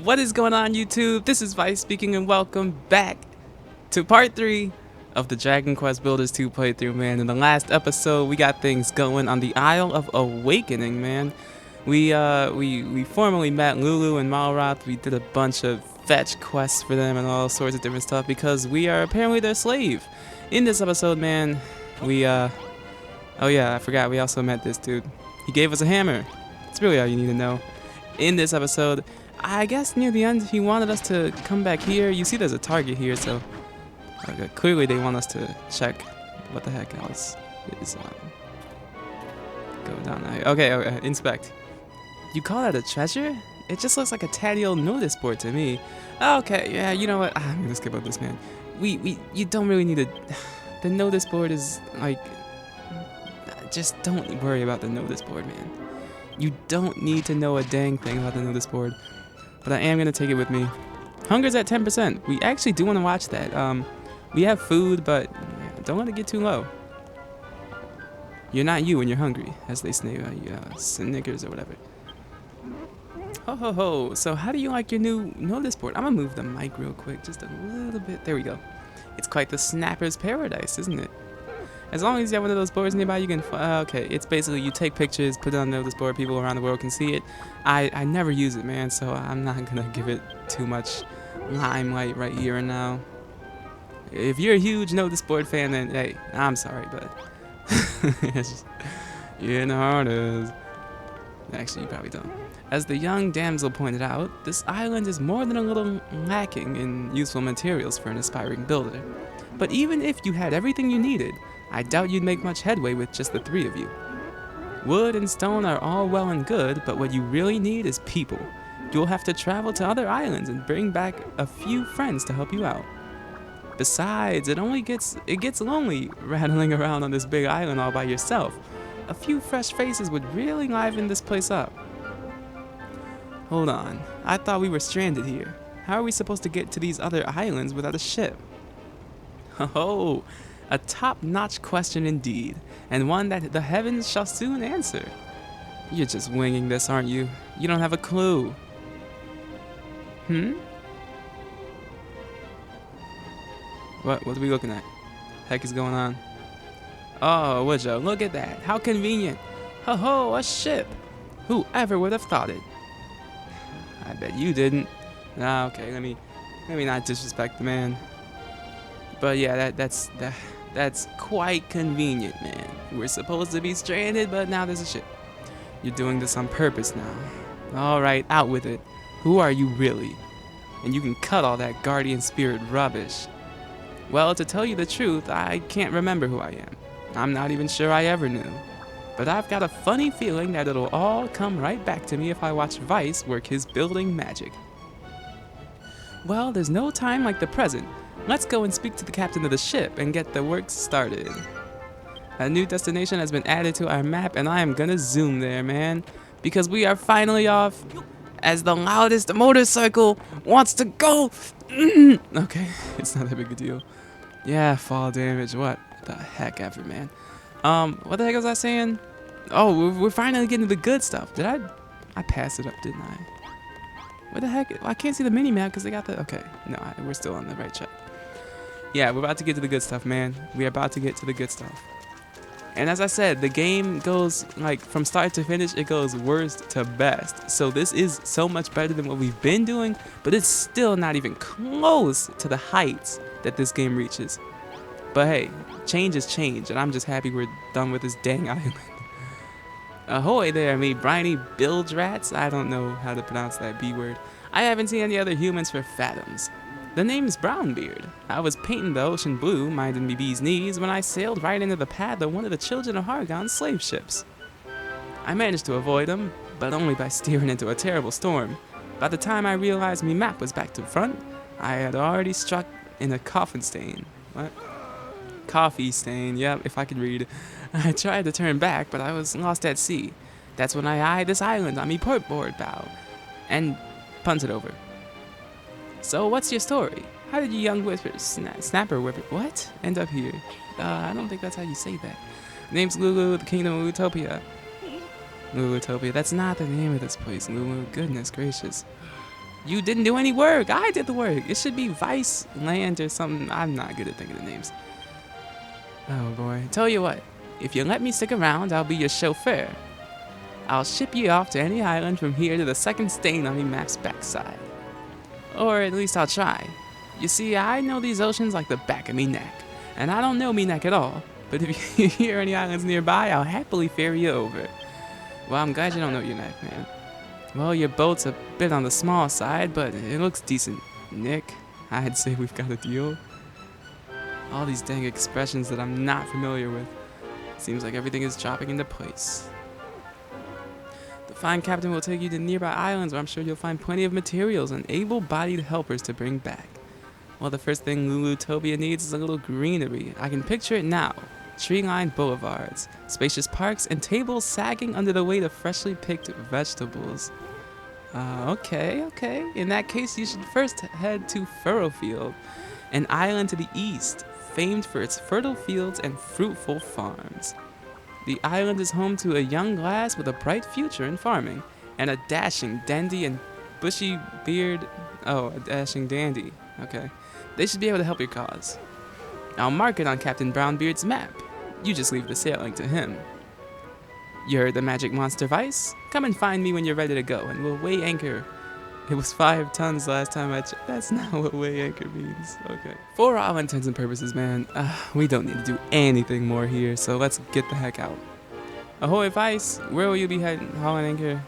What is going on, YouTube? This is Vyse speaking, and welcome back to part 3 of the Dragon Quest Builders 2 playthrough, man. In the last episode, we got things going on the Isle of Awakening, man. We formally met Lulu and Malroth. We did a bunch of fetch quests for them and all sorts of different stuff because we are apparently their slave. In this episode, man, oh yeah, I forgot, we also met this dude. He gave us a hammer. That's really all you need to know. In this episode, I guess near the end, he wanted us to come back here. You see there's a target here, so clearly they want us to check what the heck else is go down there. Okay, inspect. You call that a treasure? It just looks like a tatty old notice board to me. Okay, yeah, you know what? I'm gonna skip over this, man. You don't really need the notice board is like, just don't worry about the notice board, man. You don't need to know a dang thing about the notice board. But I am gonna take it with me. Hunger's at 10%. We actually do want to watch that. We have food, but don't let it get too low. You're not you when you're hungry, as they say, Snickers or whatever. Ho ho ho. So how do you like your new notice board? I'm gonna move the mic real quick, just a little bit. There we go. It's quite the snapper's paradise, isn't it? As long as you have one of those boards nearby, you can. Okay, it's basically you take pictures, put it on the notice board, people around the world can see it. I never use it, man, so I'm not gonna give it too much limelight right here and now. If you're a huge notice board fan, then hey, I'm sorry, but it's just, you know how it is. Actually, you probably don't. As the young damsel pointed out, this island is more than a little lacking in useful materials for an aspiring builder. But even if you had everything you needed, I doubt you'd make much headway with just the 3 of you. Wood and stone are all well and good, but what you really need is people. You'll have to travel to other islands and bring back a few friends to help you out. Besides, it gets lonely rattling around on this big island all by yourself. A few fresh faces would really liven this place up. Hold on, I thought we were stranded here. How are we supposed to get to these other islands without a ship? Oh, a top-notch question indeed, and one that the heavens shall soon answer. You're just winging this, aren't you? You don't have a clue. What are we looking at? Heck is going on? Oh, would you? Look at that. How convenient. Ho, a ship. Whoever would have thought it? I bet you didn't. Nah, okay, let me not disrespect the man. But yeah, that's quite convenient, man. We're supposed to be stranded, but now there's a ship. You're doing this on purpose now. Alright, out with it. Who are you really? And you can cut all that guardian spirit rubbish. Well, to tell you the truth, I can't remember who I am. I'm not even sure I ever knew. But I've got a funny feeling that it'll all come right back to me if I watch Vyse work his building magic. Well, there's no time like the present. Let's go and speak to the captain of the ship and get the work started. A new destination has been added to our map, and I am gonna zoom there, man. Because we are finally off as the loudest motorcycle wants to go. Okay, it's not that big a deal. Yeah, fall damage, what the heck ever, man. What the heck was I saying? Oh, we're finally getting to the good stuff. Did I passed it up, didn't I? What the heck? I can't see the mini-map because they got the... Okay, no, we're still on the right track. Yeah, we're about to get to the good stuff, man. We're about to get to the good stuff. And as I said, the game goes, like, from start to finish, it goes worst to best. So this is so much better than what we've been doing, but it's still not even close to the heights that this game reaches. But hey, change is change, and I'm just happy we're done with this dang island. Ahoy there, me briny bilge rats. I don't know how to pronounce that B word. I haven't seen any other humans for fathoms. The name's Brownbeard. I was painting the ocean blue, minding me bee's knees, when I sailed right into the path of one of the children of Hargon's slave ships. I managed to avoid him, but only by steering into a terrible storm. By the time I realized me map was back to front, I had already struck in a coffin stain. What? Coffee stain, yep, if I could read. I tried to turn back, but I was lost at sea. That's when I eyed this island on me portboard bow, and punted over. So what's your story? How did you young snapper whipper, what? End up here? I don't think that's how you say that. Name's Lulu, the Kingdom of Utopia. Lulutopia, that's not the name of this place, Lulu. Goodness gracious. You didn't do any work. I did the work. It should be Vyse Land or something. I'm not good at thinking of names. Oh boy. Tell you what, if you let me stick around, I'll be your chauffeur. I'll ship you off to any island from here to the second stain on the map's backside. Or at least I'll try. You see, I know these oceans like the back of me neck. And I don't know me neck at all. But if you hear any islands nearby, I'll happily ferry you over. Well, I'm glad you don't know your neck, man. Well, your boat's a bit on the small side, but it looks decent. Nick, I'd say we've got a deal. All these dang expressions that I'm not familiar with. Seems like everything is dropping into place. The fine captain will take you to nearby islands where I'm sure you'll find plenty of materials and able-bodied helpers to bring back. Well, the first thing Lulutopia needs is a little greenery. I can picture it now. Tree-lined boulevards, spacious parks, and tables sagging under the weight of freshly picked vegetables. Okay. In that case, you should first head to Furrowfield, an island to the east, famed for its fertile fields and fruitful farms. The island is home to a young lass with a bright future in farming, and a dashing dandy and bushy beard. Oh, a dashing dandy. Okay. They should be able to help your cause. I'll mark it on Captain Brownbeard's map. You just leave the sailing to him. You heard the magic monster Vyse? Come and find me when you're ready to go, and we'll weigh anchor. It was 5 tons last time I checked. That's not what weigh anchor means. Okay. For all intents and purposes, man, we don't need to do anything more here, so let's get the heck out. Ahoy, Vyse. Where will you be heading, hauling anchor?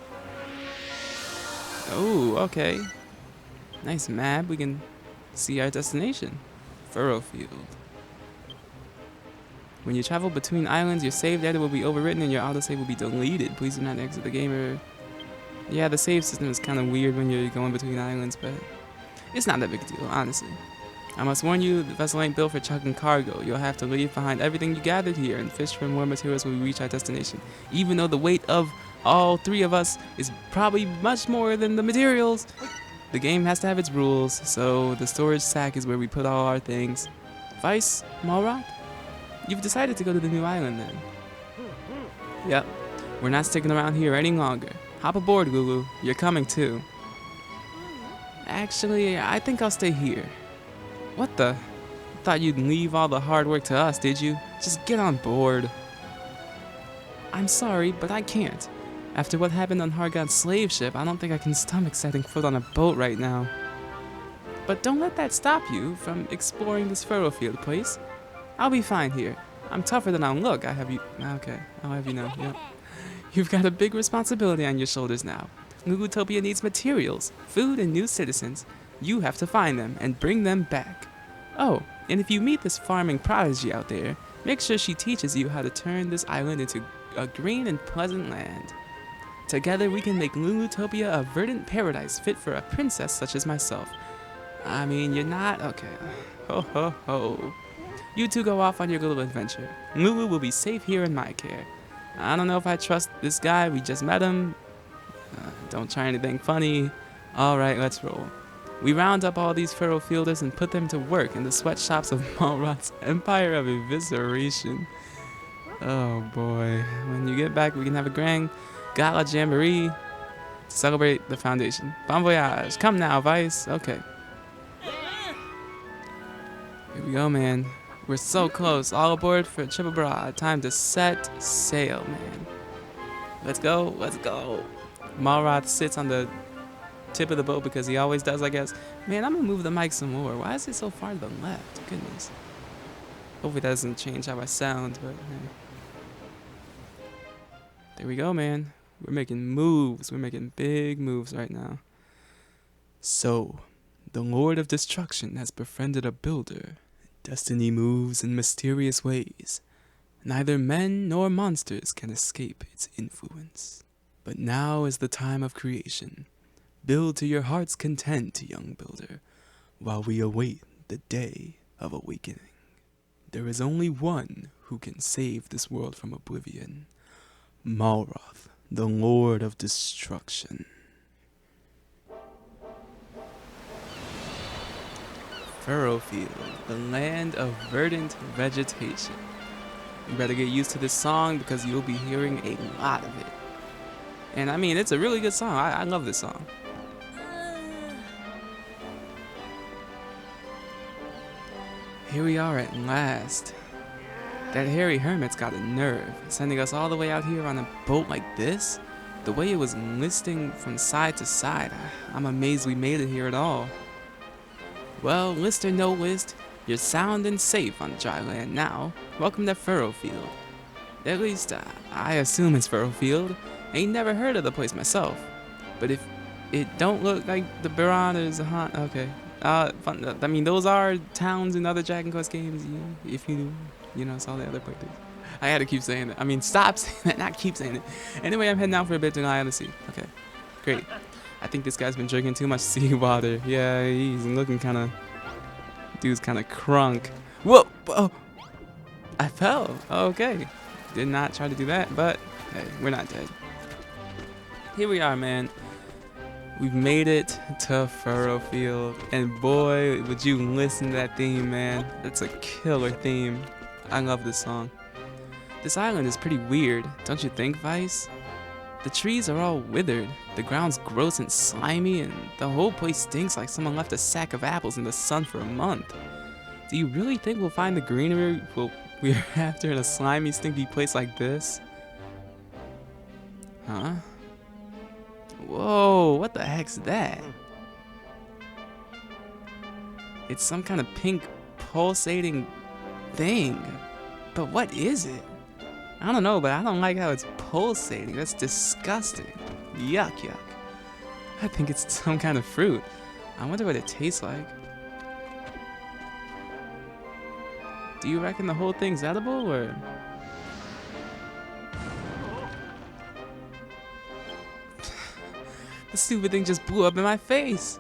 Oh, okay. Nice map. We can see our destination. Furrowfield. When you travel between islands, your save data will be overwritten and your autosave will be deleted. Please do not exit the game or... Yeah, the save system is kind of weird when you're going between islands, but it's not that big a deal, honestly. I must warn you, the vessel ain't built for chucking cargo. You'll have to leave behind everything you gathered here and fish for more materials when we reach our destination. Even though the weight of all 3 of us is probably much more than the materials, the game has to have its rules, so the storage sack is where we put all our things. Vyse, Malroth? You've decided to go to the new island then. Yep, we're not sticking around here any longer. Hop aboard, Lulu. You're coming too. Actually, I think I'll stay here. What the? Thought you'd leave all the hard work to us, did you? Just get on board. I'm sorry, but I can't. After what happened on Hargon's slave ship, I don't think I can stomach setting foot on a boat right now. But don't let that stop you from exploring this Furrowfield place. I'll be fine here. I'm tougher than I'll look. I have you. Okay, I'll have you know. Yep. You've got a big responsibility on your shoulders now. Lulutopia needs materials, food, and new citizens. You have to find them and bring them back. Oh, and if you meet this farming prodigy out there, make sure she teaches you how to turn this island into a green and pleasant land. Together we can make Lulutopia a verdant paradise fit for a princess such as myself. I mean, you're not... Okay. Ho ho ho. You two go off on your little adventure. Lulu will be safe here in my care. I don't know if I trust this guy. We just met him. Don't try anything funny. Alright, let's roll. We round up all these Furrowfielders and put them to work in the sweatshops of Malroth's Empire of Evisceration. Oh boy. When you get back, we can have a grand gala jamboree to celebrate the Foundation. Bon voyage. Come now, Vyse. Okay. Here we go, man. We're so close. All aboard for a trip abroad. Time to set sail, man. Let's go. Let's go. Malroth sits on the tip of the boat because he always does, I guess. Man, I'm gonna move the mic some more. Why is it so far to the left? Goodness. Hopefully that doesn't change how I sound, but hey. There we go, man. We're making moves. We're making big moves right now. So, the Lord of Destruction has befriended a builder. Destiny moves in mysterious ways. Neither men nor monsters can escape its influence. But now is the time of creation. Build to your heart's content, young builder, while we await the day of awakening. There is only one who can save this world from oblivion. Malroth, the Lord of Destruction. Furrowfield, the land of verdant vegetation. You better get used to this song because you'll be hearing a lot of it. And I mean, it's a really good song. I love this song. Here we are at last. That hairy hermit's got a nerve, sending us all the way out here on a boat like this. The way it was listing from side to side, I'm amazed we made it here at all. Well, list or no list, you're sound and safe on dry land now. Welcome to Furrowfield. At least, I assume it's Furrowfield. Ain't never heard of the place myself. But if it don't look like the Baron is a haunt, okay. Fun, I mean, those are towns in other Dragon Quest games, if you saw the other places. I had to keep saying it. I mean, stop saying that, not keep saying it. Anyway, I'm heading out for a bit to lie on the sea. Okay, great. I think this guy's been drinking too much seawater. Yeah, he's looking kind of... Dude's kind of crunk. Whoa! Oh! I fell. Okay. Did not try to do that, but hey, we're not dead. Here we are, man. We've made it to Furrowfield, and boy, would you listen to that theme, man. That's a killer theme. I love this song. This island is pretty weird, don't you think, Vyse? The trees are all withered, the ground's gross and slimy, and the whole place stinks like someone left a sack of apples in the sun for a month. Do you really think we'll find the greenery we're after in a slimy, stinky place like this? Huh? Whoa, what the heck's that? It's some kind of pink pulsating thing. But what is it? I don't know, but I don't like how it's pulsating. That's disgusting. Yuck, yuck. I think it's some kind of fruit. I wonder what it tastes like. Do you reckon the whole thing's edible, or...? The stupid thing just blew up in my face.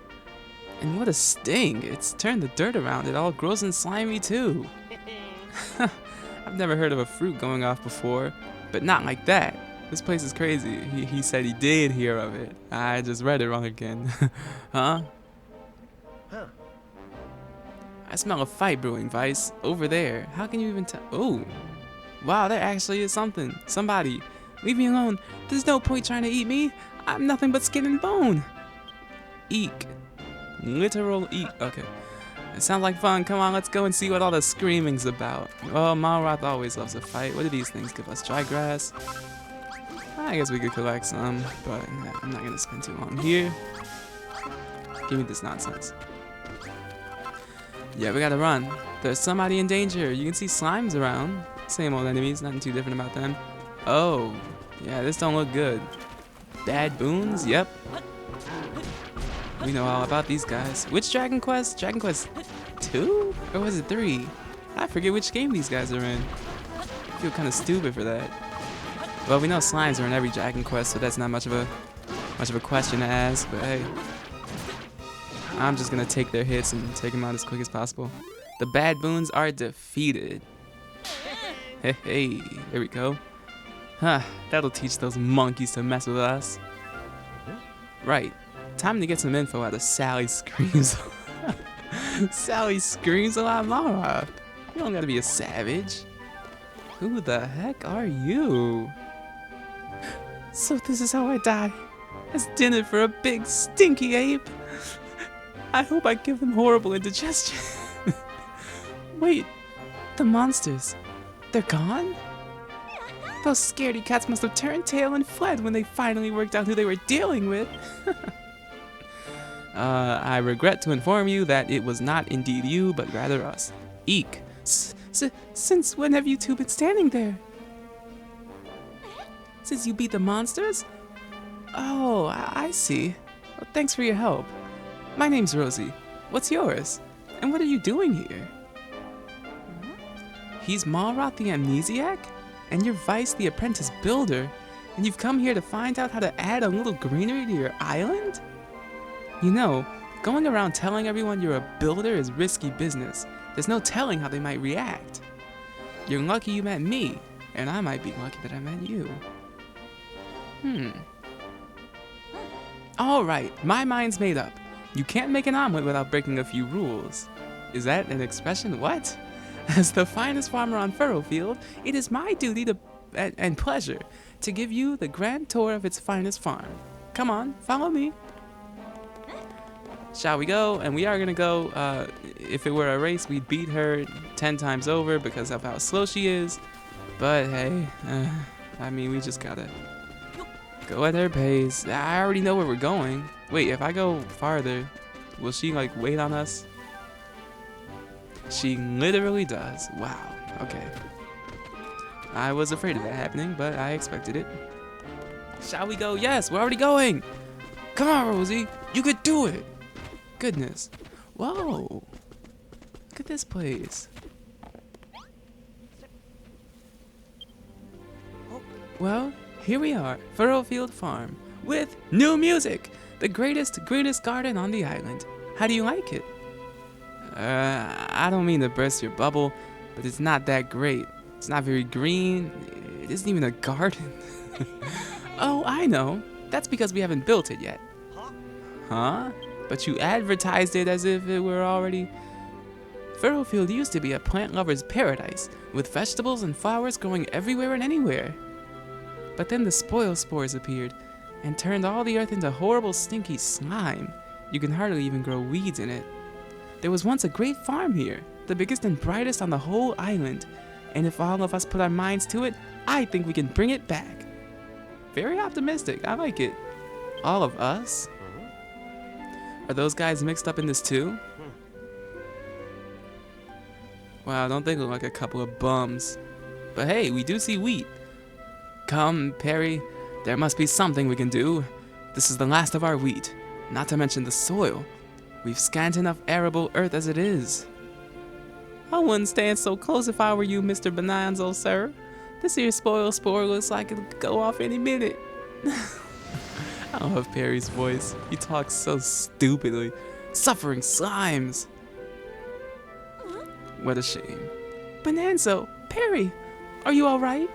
And what a sting. It's turned the dirt around it all gross and slimy too. I've never heard of a fruit going off before, but not like that. This place is crazy. He said he did hear of it. I just read it wrong again. Huh? I smell a fight brewing, Vyse. Over there. How can you even tell? Oh. Wow, there actually is something. Somebody. Leave me alone. There's no point trying to eat me. I'm nothing but skin and bone. Eek. Literal eek. Okay. It sounds like fun. Come on, let's go and see what all the screaming's about. Oh, Malroth always loves a fight. What do these things give us? Dry grass? I guess we could collect some, but I'm not going to spend too long here. Give me this nonsense. Yeah, we gotta run. There's somebody in danger. You can see slimes around. Same old enemies, nothing too different about them. Oh, yeah, this don't look good. Bad boons? Yep. We know all about these guys. Which Dragon Quest? Dragon Quest 2? Or was it 3? I forget which game these guys are in. I feel kind of stupid for that. Well, we know slimes are in every Dragon Quest, so that's not much of a question to ask, but hey. I'm just gonna take their hits and take them out as quick as possible. The bad boons are defeated. Hey, hey, there we go. Huh, that'll teach those monkeys to mess with us. Right, time to get some info out of Sally Screams. Sally Screams a lot, Malroth. You don't gotta be a savage. Who the heck are you? So this is how I die. As dinner for a big stinky ape. I hope I give them horrible indigestion. Wait, the monsters, they're gone? Those scaredy cats must have turned tail and fled when they finally worked out who they were dealing with. I regret to inform you that it was not indeed you, but rather us. Eek. Since when have you two been standing there? Since you beat the monsters? Oh, I see. Well, thanks for your help. My name's Rosie. What's yours? And what are you doing here? He's Malroth the Amnesiac? And you're Vyse the Apprentice Builder? And you've come here to find out how to add a little greenery to your island? You know, going around telling everyone you're a builder is risky business. There's no telling how they might react. You're lucky you met me, and I might be lucky that I met you. Alright, my mind's made up. You can't make an omelet without breaking a few rules. Is that an expression? What? As the finest farmer on Furrowfield, it is my duty and pleasure to give you the grand tour of its finest farm. Come on, follow me. Shall we go? And we are gonna go. If it were a race, we'd beat her 10 times over because of how slow she is. But hey, I mean, we just gotta go at her pace. I already know where we're going. Wait, if I go farther, will she like wait on us? She literally does. Wow. Okay. I was afraid of that happening, but I expected it. Shall we go? Yes, we're already going. Come on, Rosie. You could do it. Goodness. Whoa. Look at this place. Well, here we are, Furrowfield Farm, with new music. The greatest garden on the island. How do you like it? I don't mean to burst your bubble, but it's not that great. It's not very green. It isn't even a garden. Oh, I know. That's because we haven't built it yet. Huh? But you advertised it as if it were already... Furrowfield used to be a plant lover's paradise, with vegetables and flowers growing everywhere and anywhere. But then the spoil spores appeared, and turned all the earth into horrible stinky slime. You can hardly even grow weeds in it. There was once a great farm here, the biggest and brightest on the whole island, and if all of us put our minds to it, I think we can bring it back. Very optimistic, I like it. All of us? Are those guys mixed up in this too? Wow, don't they look like a couple of bums? But hey, we do see wheat. Come, Perry, there must be something we can do. This is the last of our wheat, not to mention the soil. We've scant enough arable earth as it is. I wouldn't stand so close if I were you, Mr. Bonanzo, sir. This here spoil spore looks like it'll go off any minute. I love Perry's voice. He talks so stupidly. Suffering slimes. What a shame. Bonanzo, Perry, are you alright?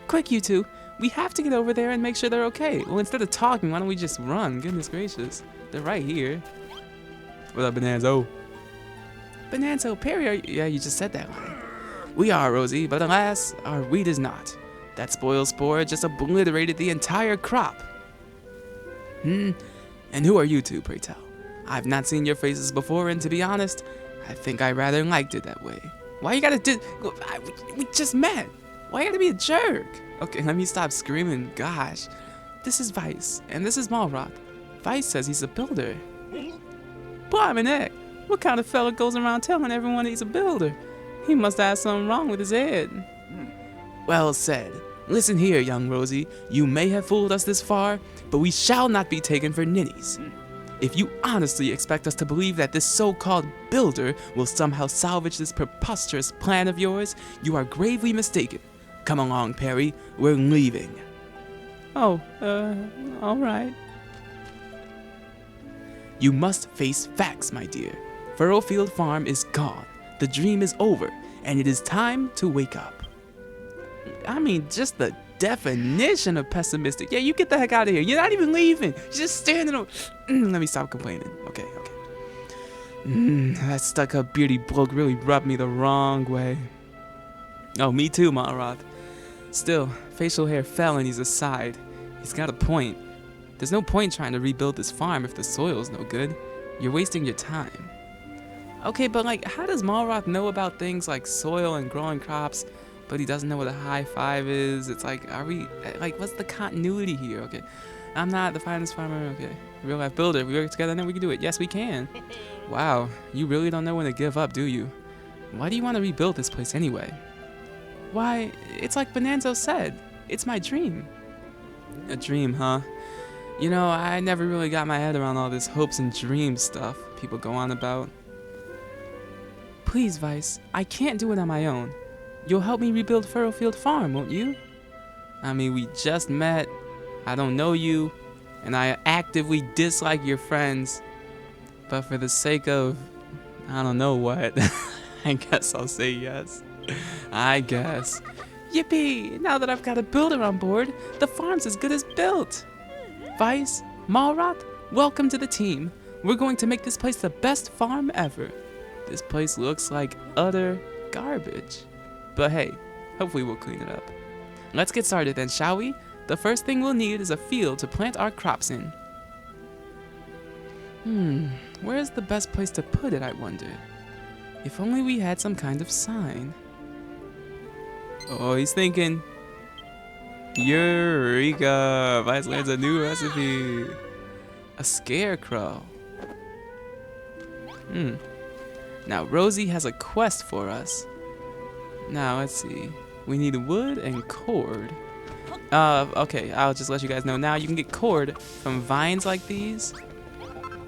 Quick, you two. We have to get over there and make sure they're okay. Well, instead of talking, why don't we just run? Goodness gracious. They're right here. What up, Bonanzo? Bonanzo, Perry, yeah, you just said that line. We are, Rosie, but alas, our wheat is not. That spoil spore just obliterated the entire crop. And who are you two, pray tell? I've not seen your faces before, and to be honest, I think I rather liked it that way. Why you gotta we just met. Why you gotta be a jerk? Okay, let me stop screaming, gosh. This is Vyse, and this is Malroth. Vyse says he's a builder. Blimey neck, what kind of fella goes around telling everyone he's a builder? He must have something wrong with his head. Well said. Listen here, young Rosie. You may have fooled us this far, but we shall not be taken for ninnies. If you honestly expect us to believe that this so-called builder will somehow salvage this preposterous plan of yours, you are gravely mistaken. Come along, Perry. We're leaving. Oh, all right. You must face facts, my dear. Furrowfield Farm is gone. The dream is over, and it is time to wake up. I mean, just the definition of pessimistic. Yeah, you get the heck out of here. You're not even leaving. You're just standing over. Let me stop complaining. Okay. That stuck-up beardy bloke really rubbed me the wrong way. Oh, me too, Malroth. Still, facial hair felonies aside, he's got a point. There's no point trying to rebuild this farm if the soil's no good. You're wasting your time. Okay, but like, how does Malroth know about things like soil and growing crops, but he doesn't know what a high five is? It's like, are we, like, what's the continuity here? Okay, I'm not the finest farmer, okay. Real life builder, we work together and then we can do it. Yes, we can. Wow, you really don't know when to give up, do you? Why do you want to rebuild this place anyway? Why, it's like Bonanzo said, it's my dream. A dream, huh? You know, I never really got my head around all this hopes and dreams stuff people go on about. Please, Vyse, I can't do it on my own. You'll help me rebuild Furrowfield Farm, won't you? I mean, we just met, I don't know you, and I actively dislike your friends. But for the sake of, I don't know what, I guess I'll say yes. I guess. Yippee! Now that I've got a builder on board, the farm's as good as built. Vyse, Malroth, welcome to the team. We're going to make this place the best farm ever. This place looks like utter garbage. But hey, hopefully we'll clean it up. Let's get started then, shall we? The first thing we'll need is a field to plant our crops in. Where's the best place to put it, I wonder? If only we had some kind of sign. Oh, he's thinking. Eureka! Vyse lands a new recipe. A scarecrow. Now, Rosie has a quest for us. Now, let's see. We need wood and cord. Okay, I'll just let you guys know now. You can get cord from vines like these.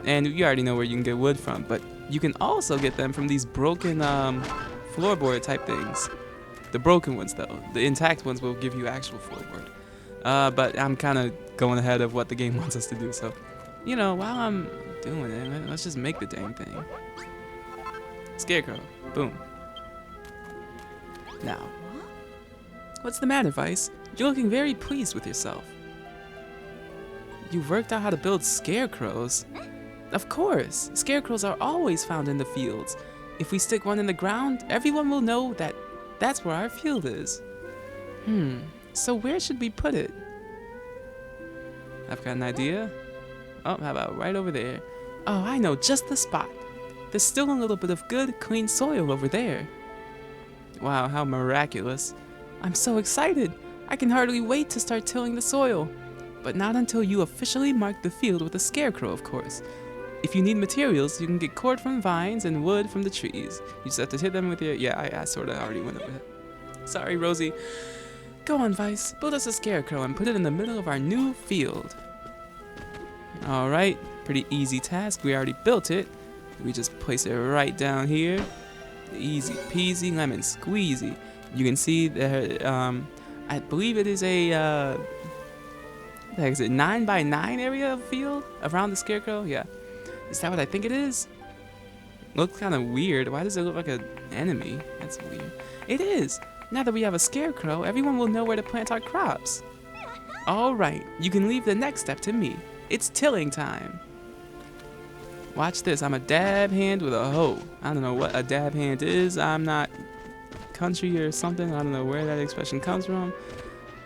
And you already know where you can get wood from. But you can also get them from these broken floorboard type things. The broken ones, though. The intact ones will give you actual floorboard. But I'm kind of going ahead of what the game wants us to do. So, you know, while I'm doing it, let's just make the dang thing. Scarecrow. Boom. Now, what's the matter, Vyse? You're looking very pleased with yourself. You've worked out how to build scarecrows? Of course! Scarecrows are always found in the fields. If we stick one in the ground, everyone will know that that's where our field is. So where should we put it? I've got an idea. Oh, how about right over there? Oh, I know just the spot. There's still a little bit of good, clean soil over there. Wow, how miraculous. I'm so excited. I can hardly wait to start tilling the soil. But not until you officially mark the field with a scarecrow, of course. If you need materials, you can get cord from vines and wood from the trees. You just have to hit them with your... Yeah, I sort of already went over that. Sorry, Rosie. Go on, Vyse. Build us a scarecrow and put it in the middle of our new field. Alright, pretty easy task. We already built it. We just place it right down here. Easy peasy, lemon squeezy. You can see that, I believe it is a, what the heck is it, 9x9 area of field around the scarecrow? Yeah. Is that what I think it is? Looks kind of weird. Why does it look like an enemy? That's weird. It is. Now that we have a scarecrow, everyone will know where to plant our crops. Alright, you can leave the next step to me. It's tilling time. Watch this. I'm a dab hand with a hoe. I don't know what a dab hand is. I'm not country or something. I don't know where that expression comes from.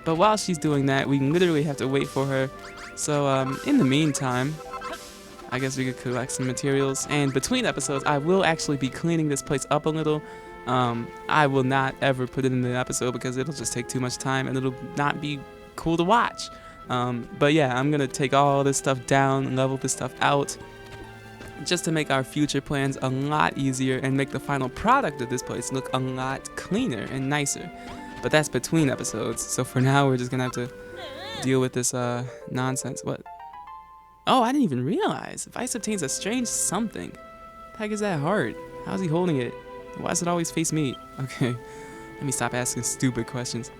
But while she's doing that, we literally have to wait for her. So in the meantime, I guess we could collect some materials. And between episodes, I will actually be cleaning this place up a little. I will not ever put it in the episode because it'll just take too much time and it'll not be cool to watch. But yeah, I'm going to take all this stuff down, level this stuff out, just to make our future plans a lot easier and make the final product of this place look a lot cleaner and nicer. But that's between episodes, so for now we're just gonna have to deal with this nonsense. What? Oh, I didn't even realize. Vyse obtains a strange something. The heck is that heart? How's he holding it? Why does it always face me? Okay, let me stop asking stupid questions.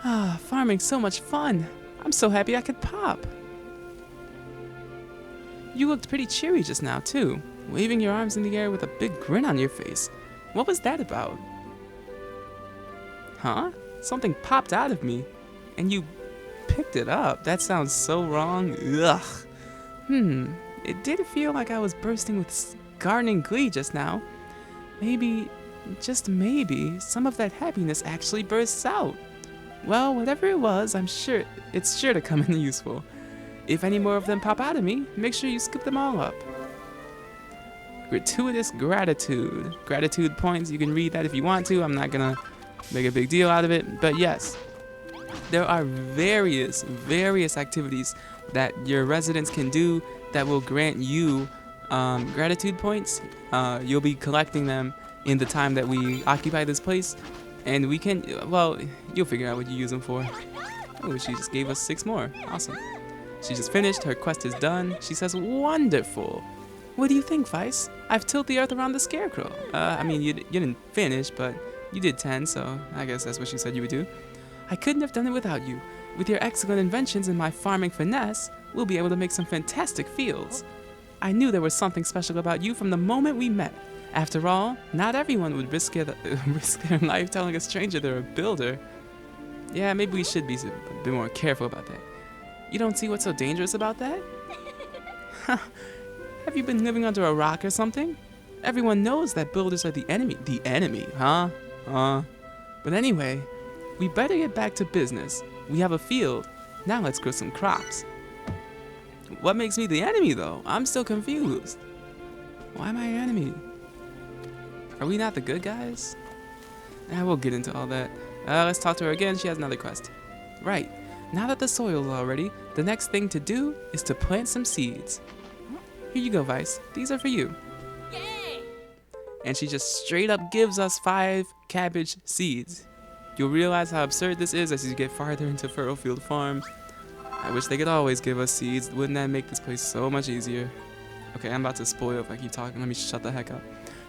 Farming's so much fun. I'm so happy I could pop. You looked pretty cheery just now, too, waving your arms in the air with a big grin on your face. What was that about? Huh? Something popped out of me, and you picked it up. That sounds so wrong. Ugh. It did feel like I was bursting with gardening glee just now. Maybe, just maybe, some of that happiness actually bursts out. Well, whatever it was, I'm sure it's sure to come in useful. If any more of them pop out of me, make sure you scoop them all up. Gratuitous gratitude. Gratitude points, you can read that if you want to. I'm not gonna make a big deal out of it. But yes, there are various activities that your residents can do that will grant you gratitude points. You'll be collecting them in the time that we occupy this place. And we can, well, you'll figure out what you use them for. Oh, she just gave us 6 more. Awesome. She just finished. Her quest is done. She says, wonderful. What do you think, Vyse? I've tilled the earth around the scarecrow. I mean, you didn't finish, but you did 10, so I guess that's what she said you would do. I couldn't have done it without you. With your excellent inventions and my farming finesse, we'll be able to make some fantastic fields. I knew there was something special about you from the moment we met. After all, not everyone would risk their life telling a stranger they're a builder. Yeah, maybe we should be a bit more careful about that. You don't see what's so dangerous about that? Have you been living under a rock or something? Everyone knows that builders are the enemy. The enemy, huh? But anyway, we better get back to business. We have a field. Now let's grow some crops. What makes me the enemy, though? I'm still confused. Why am I your enemy? Are we not the good guys? We'll get into all that. Let's talk to her again. She has another quest. Right. Now that the soil's all ready, the next thing to do is to plant some seeds. Here you go, Vyse. These are for you. Yay! And she just straight up gives us 5 cabbage seeds. You'll realize how absurd this is as you get farther into Furrowfield Farm. I wish they could always give us seeds. Wouldn't that make this place so much easier? Okay, I'm about to spoil if I keep talking. Let me shut the heck up.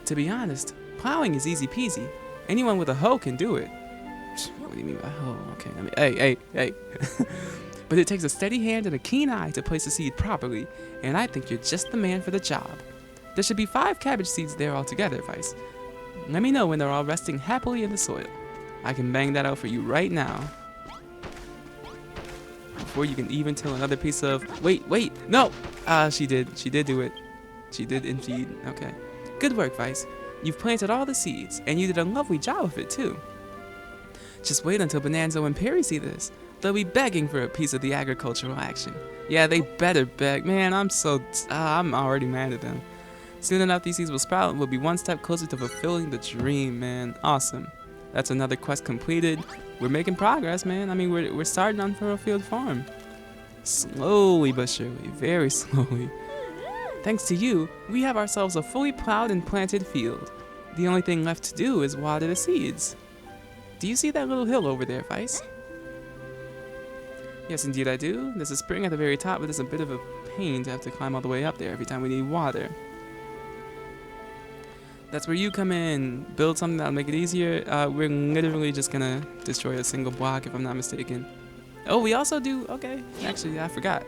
To be honest, plowing is easy peasy. Anyone with a hoe can do it. What do you mean by hoe? Okay, hey. But it takes a steady hand and a keen eye to place a seed properly, and I think you're just the man for the job. There should be 5 cabbage seeds there altogether, Vyse. Let me know when they're all resting happily in the soil. I can bang that out for you right now. Before you can even till another piece of... Wait, no! She did do it. She did indeed. Okay. Good work, Vyse. You've planted all the seeds, and you did a lovely job of it, too. Just wait until Bonanzo and Perry see this. They'll be begging for a piece of the agricultural action. Yeah, they better beg. Man, I'm already mad at them. Soon enough, these seeds will sprout and we'll be one step closer to fulfilling the dream, man. Awesome. That's another quest completed. We're making progress, man. I mean, we're starting on Furrowfield Farm. Slowly but surely, very slowly. Thanks to you, we have ourselves a fully plowed and planted field. The only thing left to do is water the seeds. Do you see that little hill over there, Vyse? Yes, indeed I do. There's a spring at the very top, but it's a bit of a pain to have to climb all the way up there every time we need water. That's where you come in. Build something that'll make it easier. We're literally just gonna destroy a single block, if I'm not mistaken. Oh, we also do... Okay, actually, I forgot.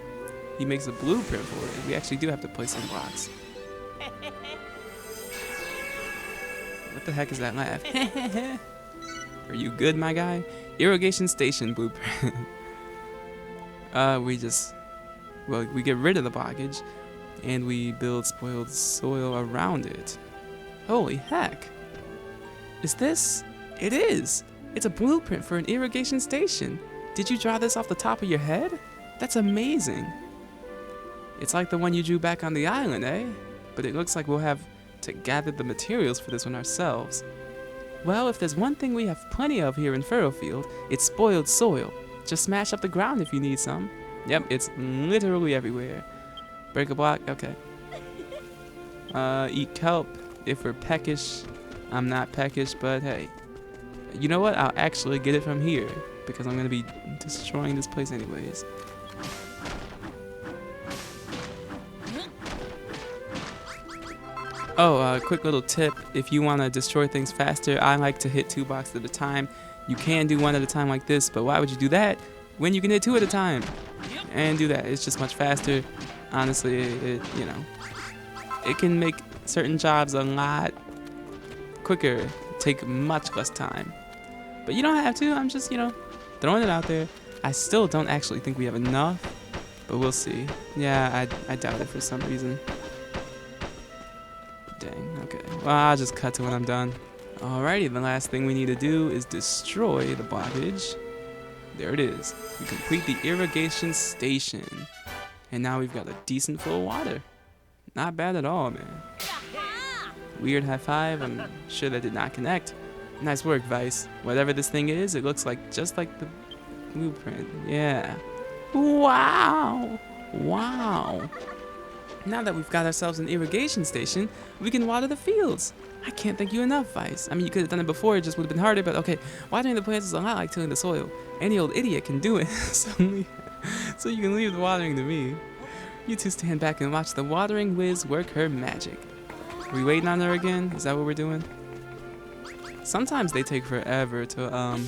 He makes a blueprint for it. We actually do have to place some blocks. What the heck is that laugh? Are you good, my guy? Irrigation station blueprint. We get rid of the blockage, and we build spoiled soil around it. Holy heck. Is this? It is! It's a blueprint for an irrigation station. Did you draw this off the top of your head? That's amazing. It's like the one you drew back on the island, eh? But it looks like we'll have to gather the materials for this one ourselves. Well, if there's one thing we have plenty of here in Furrowfield, it's spoiled soil. Just smash up the ground if you need some. Yep, it's literally everywhere. Break a block? Okay. Eat kelp if we're peckish. I'm not peckish, but hey. You know what? I'll actually get it from here, because I'm going to be destroying this place anyways. Oh, quick little tip. If you want to destroy things faster, I like to hit 2 blocks at a time. You can do 1 at a time like this, but why would you do that when you can hit 2 at a time? And do that. It's just much faster. Honestly, it can make certain jobs a lot quicker, take much less time. But you don't have to. I'm just, throwing it out there. I still don't actually think we have enough, but we'll see. Yeah, I doubt it for some reason. Dang, okay. Well, I'll just cut to when I'm done. Alrighty, the last thing we need to do is destroy the blockage. There it is. We complete the irrigation station. And now we've got a decent flow of water. Not bad at all, man. Weird high five. I'm sure that did not connect. Nice work, Vyse. Whatever this thing is, it looks like just like the blueprint. Yeah. Wow. Wow. Now that we've got ourselves an irrigation station, we can water the fields. I can't thank you enough, Vyse. I mean, you could have done it before, it just would have been harder, but okay. Watering the plants is a lot like tilling the soil. Any old idiot can do it, so you can leave the watering to me. You two stand back and watch the watering whiz work her magic. Are we waiting on her again? Is that what we're doing? Sometimes they take forever to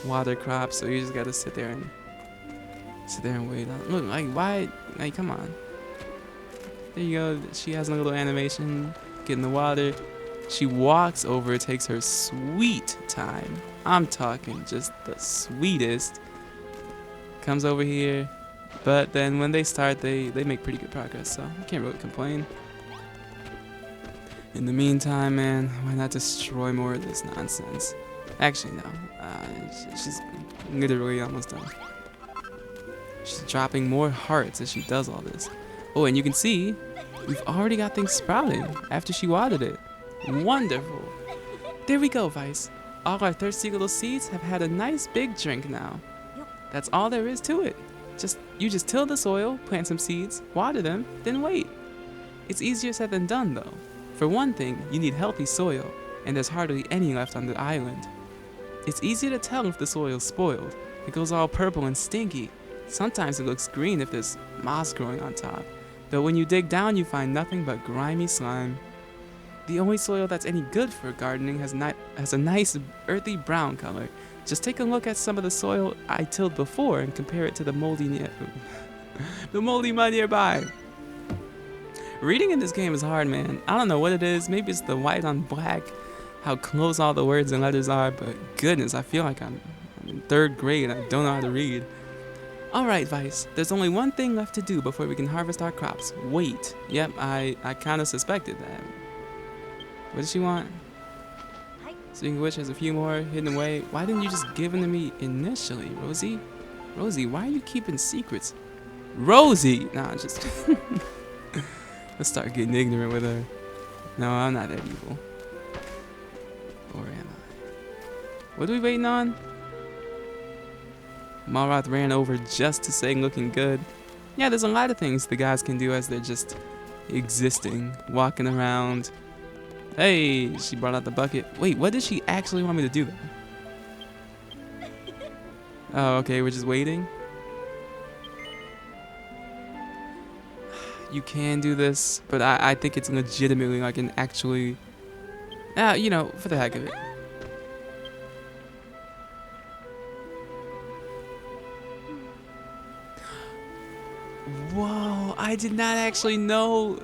water crops, so you just gotta sit there and wait. Look, like, why? Like, come on. There you go. She has a little animation, getting the water. She walks over, takes her sweet time. I'm talking just the sweetest. Comes over here, but then when they start, they make pretty good progress, so I can't really complain. In the meantime, man, why not destroy more of this nonsense? Actually, no. She's literally almost done. She's dropping more hearts as she does all this. Oh, and you can see We've already got things sprouting after she watered it. Wonderful. There we go, Vyse. All our thirsty little seeds have had a nice big drink now. That's all there is to it. You just till the soil, plant some seeds, water them, then wait. It's easier said than done though. For one thing, you need healthy soil, and there's hardly any left on the island. It's easy to tell if the soil's spoiled. It goes all purple and stinky. Sometimes it looks green if there's moss growing on top. Though when you dig down, you find nothing but grimy slime. The only soil that's any good for gardening has a nice earthy brown color. Just take a look at some of the soil I tilled before and compare it to the moldy mud nearby. Reading in this game is hard, man. I don't know what it is. Maybe it's the white on black, how close all the words and letters are, but goodness, I feel like I'm in 3rd grade and I don't know how to read. Alright, Vyse, there's only one thing left to do before we can harvest our crops. Wait. Yep, I kind of suspected that. What does she want? Speaking of which, there's a few more hidden away. Why didn't you just give them to me initially, Rosie? Rosie, why are you keeping secrets? Rosie! Nah, just... Let's start getting ignorant with her. No, I'm not that evil. Or am I? What are we waiting on? Malroth ran over just to say looking good. Yeah, there's a lot of things the guys can do as they're just existing, walking around. Hey, she brought out the bucket. Wait, what did she actually want me to do? Oh, okay, we're just waiting. You can do this, but I think it's legitimately like an actually, you know, for the heck of it. Whoa, I did not actually know.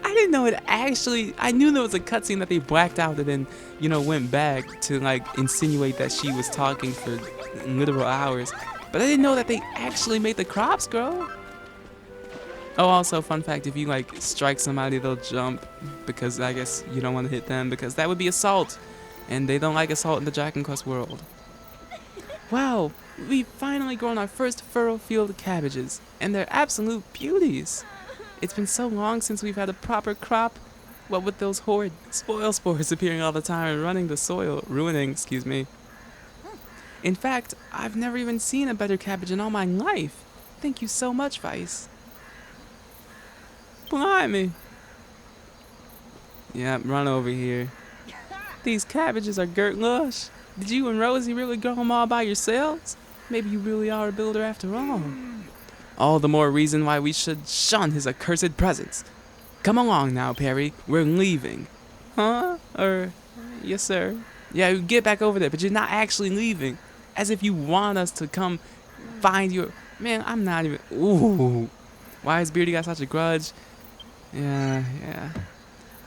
I didn't know it actually. I knew there was a cutscene that they blacked out and then, you know, went back to like insinuate that she was talking for literal hours. But I didn't know that they actually made the crops grow. Oh, also, fun fact, if you like strike somebody, they'll jump because I guess you don't want to hit them because that would be assault. And they don't like assault in the Dragon Quest world. Wow, we've finally grown our first Furrowfield cabbages, and they're absolute beauties. It's been so long since we've had a proper crop, what with those horrid spoil spores appearing all the time and ruining, excuse me. In fact, I've never even seen a better cabbage in all my life. Thank you so much, Vyse. Blimey. Yeah, run over here. These cabbages are girt lush. Did you and Rosie really grow them all by yourselves? Maybe you really are a builder after all. All the more reason why we should shun his accursed presence. Come along now, Perry. We're leaving. Huh? Yes, sir. Yeah, get back over there, but you're not actually leaving. As if you want us to come find you. Man, I'm not even... Ooh. Why has Beardy got such a grudge? Yeah.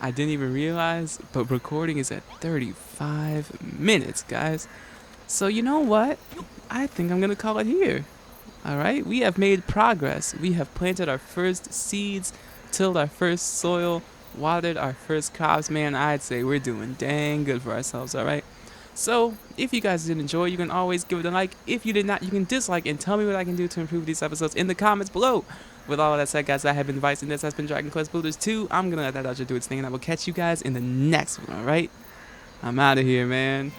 I didn't even realize, but recording is at 35 minutes, guys. So you know what? I think I'm gonna call it here. Alright, we have made progress. We have planted our first seeds, tilled our first soil, watered our first crops. Man, I'd say we're doing dang good for ourselves, alright? So, if you guys did enjoy, you can always give it a like. If you did not, you can dislike and tell me what I can do to improve these episodes in the comments below. With all of that said, guys, I have been Vyse, and this has been Dragon Quest Builders 2. I'm gonna let that outro do its thing, and I will catch you guys in the next one, alright? I'm out of here, man.